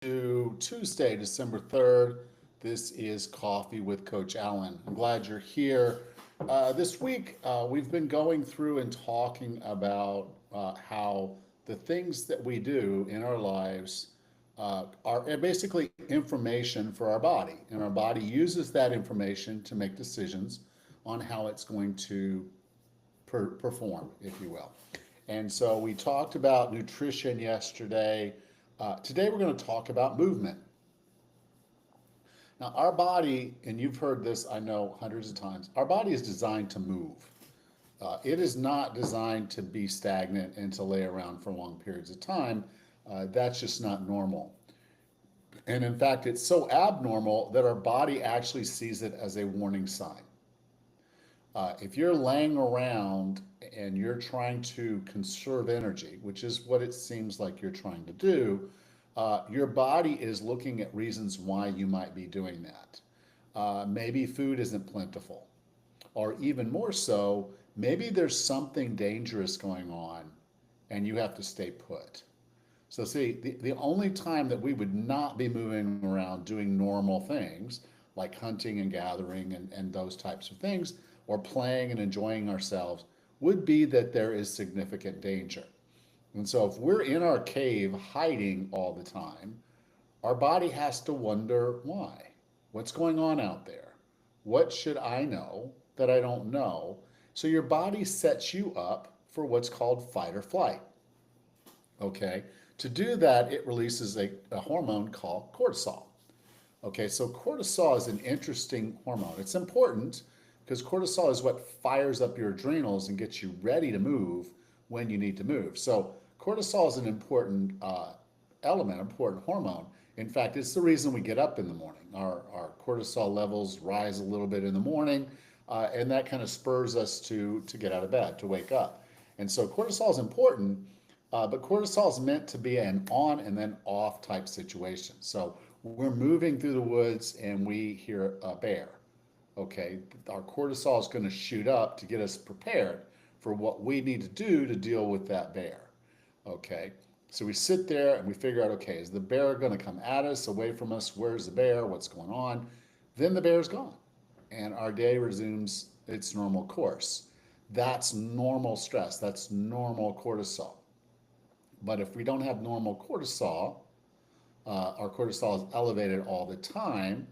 to Tuesday, December 3rd. This is Coffee with Coach Allan. I'm glad you're here. This week, we've been going through and talking about how the things that we do in our lives are basically information for our body. And our body uses that information to make decisions on how it's going to perform, if you will. And so we talked about nutrition yesterday. Today we're going to talk about movement. Now, our body, and you've heard this, I know, hundreds of times, our body is designed to move. It is not designed to be stagnant and to lay around for long periods of time. That's just not normal. And in fact, it's so abnormal that our body actually sees it as a warning sign. If you're laying around and you're trying to conserve energy, which is what it seems like you're trying to do, your body is looking at reasons why you might be doing that. Maybe food isn't plentiful, or even more so, maybe there's something dangerous going on and you have to stay put. So, see, the only time that we would not be moving around doing normal things like hunting and gathering and those types of things, or playing and enjoying ourselves, would be that there is significant danger. And so, if we're in our cave hiding all the time, our body has to wonder why. What's going on out there? What should I know that I don't know? So, your body sets you up for what's called fight or flight. Okay? To do that, it releases a hormone called cortisol. Okay, so cortisol is an interesting hormone. It's important because cortisol is what fires up your adrenals and gets you ready to move when you need to move. So cortisol is an important element, important hormone. In fact, it's the reason we get up in the morning. Our cortisol levels rise a little bit in the morning, and that kind of spurs us to get out of bed, to wake up. And so cortisol is important, but cortisol is meant to be an on and then off type situation. So we're moving through the woods and we hear a bear. Okay, our cortisol is going to shoot up to get us prepared for what we need to do to deal with that bear. Okay, so we sit there and we figure out, okay, is the bear going to come at us, away from us? Where's the bear? What's going on? Then the bear's gone and our day resumes its normal course. That's normal stress. That's normal cortisol. But if we don't have normal cortisol, our cortisol is elevated all the time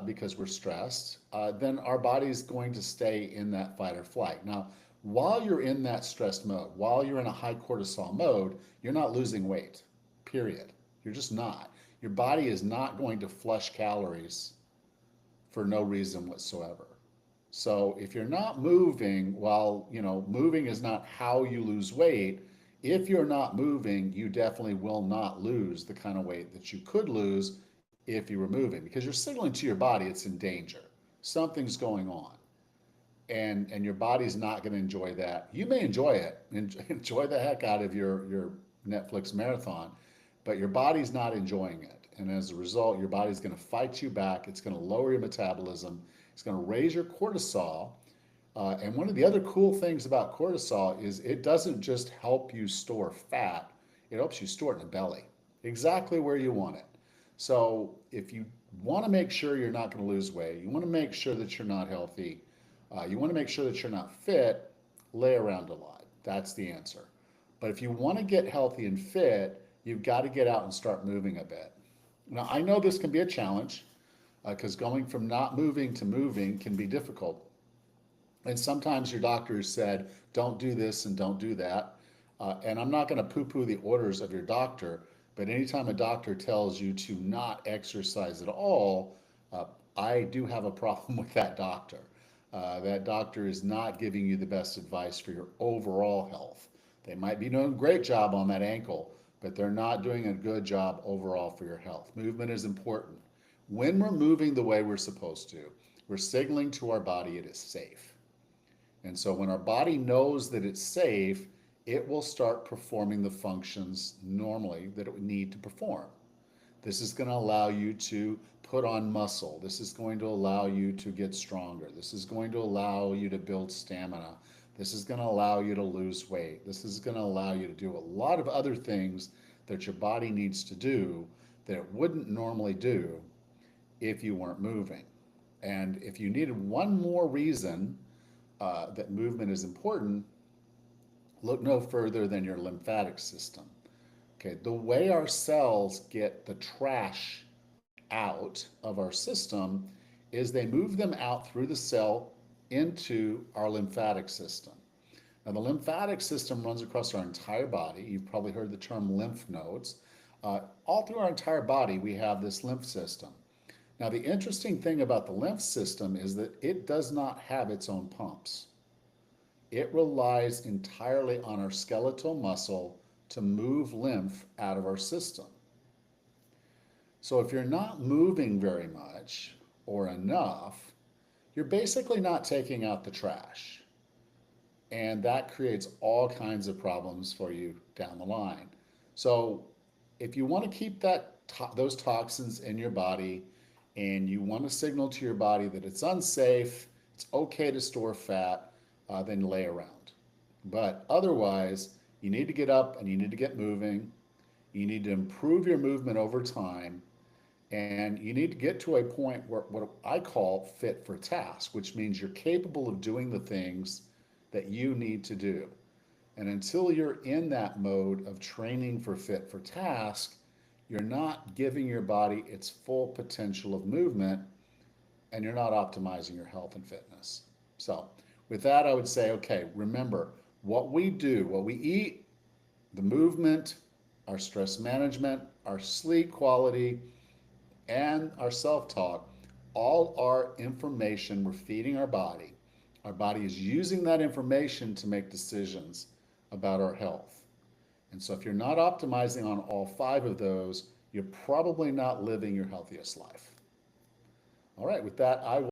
because we're stressed, then our body is going to stay in that fight or flight. Now, while you're in that stressed mode, while you're in a high cortisol mode, you're not losing weight, period. You're just not. Your body is not going to flush calories for no reason whatsoever. So if you're not moving, while moving is not how you lose weight, if you're not moving, you definitely will not lose the kind of weight that you could lose if you were moving, because you're signaling to your body it's in danger. Something's going on. And your body's not going to enjoy that. You may enjoy it, enjoy the heck out of your Netflix marathon, but your body's not enjoying it. And as a result, your body's going to fight you back. It's going to lower your metabolism. It's going to raise your cortisol. And one of the other cool things about cortisol is it doesn't just help you store fat, it helps you store it in the belly, exactly where you want it. So if you want to make sure you're not going to lose weight, you want to make sure that you're not healthy, you want to make sure that you're not fit, lay around a lot. That's the answer. But if you want to get healthy and fit, you've got to get out and start moving a bit. Now, I know this can be a challenge because going from not moving to moving can be difficult. And sometimes your doctor has said, don't do this and don't do that. And I'm not going to poo-poo the orders of your doctor, but anytime a doctor tells you to not exercise at all, I do have a problem with that doctor. That doctor is not giving you the best advice for your overall health. They might be doing a great job on that ankle, but they're not doing a good job overall for your health. Movement is important. When we're moving the way we're supposed to, we're signaling to our body it is safe. And so when our body knows that it's safe, it will start performing the functions normally that it would need to perform. This is going to allow you to put on muscle. This is going to allow you to get stronger. This is going to allow you to build stamina. This is going to allow you to lose weight. This is going to allow you to do a lot of other things that your body needs to do that it wouldn't normally do if you weren't moving. And if you needed one more reason that movement is important, look no further than your lymphatic system. Okay, the way our cells get the trash out of our system is they move them out through the cell into our lymphatic system. Now, the lymphatic system runs across our entire body. You've probably heard the term lymph nodes. All through our entire body, we have this lymph system. Now, the interesting thing about the lymph system is that it does not have its own pumps. It relies entirely on our skeletal muscle to move lymph out of our system. So if you're not moving very much or enough, you're basically not taking out the trash. And that creates all kinds of problems for you down the line. So if you want to keep those toxins in your body and you want to signal to your body that it's unsafe, it's okay to store fat, then lay around. But otherwise, you need to get up and you need to get moving. You need to improve your movement over time. And you need to get to a point where what I call fit for task, which means you're capable of doing the things that you need to do. And until you're in that mode of training for fit for task, you're not giving your body its full potential of movement and you're not optimizing your health and fitness. So, with that, I would say, okay, remember what we do, what we eat, the movement, our stress management, our sleep quality, and our self talk all are information we're feeding our body. Our body is using that information to make decisions about our health. And so, if you're not optimizing on all five of those, you're probably not living your healthiest life. All right, with that, I will